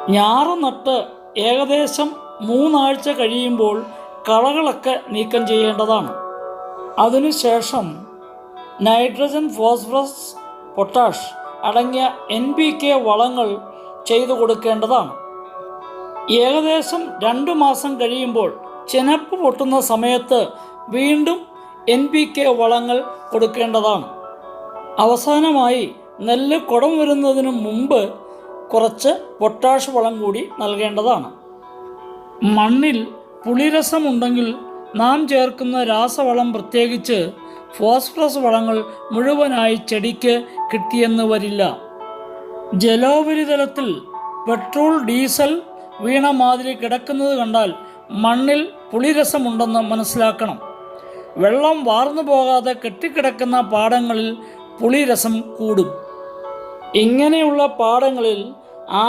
ഞാറ് നട്ട് ഏകദേശം 3 ആഴ്ച കഴിയുമ്പോൾ കളകളൊക്കെ നീക്കം ചെയ്യേണ്ടതാണ്. അതിനുശേഷം നൈട്രജൻ, ഫോസ്ഫറസ്, പൊട്ടാഷ് അടങ്ങിയ NPK വളങ്ങൾ ചെയ്തു കൊടുക്കേണ്ടതാണ്. ഏകദേശം 2 മാസം കഴിയുമ്പോൾ ചെനപ്പ് പൊട്ടുന്ന സമയത്ത് വീണ്ടും NPK വളങ്ങൾ കൊടുക്കേണ്ടതാണ്. അവസാനമായി നെല്ല് കുടം വരുന്നതിന് മുമ്പ് കുറച്ച് പൊട്ടാഷ് വളം കൂടി നൽകേണ്ടതാണ്. മണ്ണിൽ പുളിരസമുണ്ടെങ്കിൽ നാം ചേർക്കുന്ന രാസവളം, പ്രത്യേകിച്ച് ഫോസ്ഫറസ് വളങ്ങൾ മുഴുവനായി ചെടിക്ക് കിട്ടിയെന്ന് വരില്ല. ജലോപരിതലത്തിൽ പെട്രോൾ, ഡീസൽ വീണ മാതിരി കിടക്കുന്നത് കണ്ടാൽ മണ്ണിൽ പുളിരസമുണ്ടെന്ന് മനസ്സിലാക്കണം. വെള്ളം വാർന്നു പോകാതെ കെട്ടിക്കിടക്കുന്ന പാടങ്ങളിൽ പുളിരസം കൂടും. ഇങ്ങനെയുള്ള പാടങ്ങളിൽ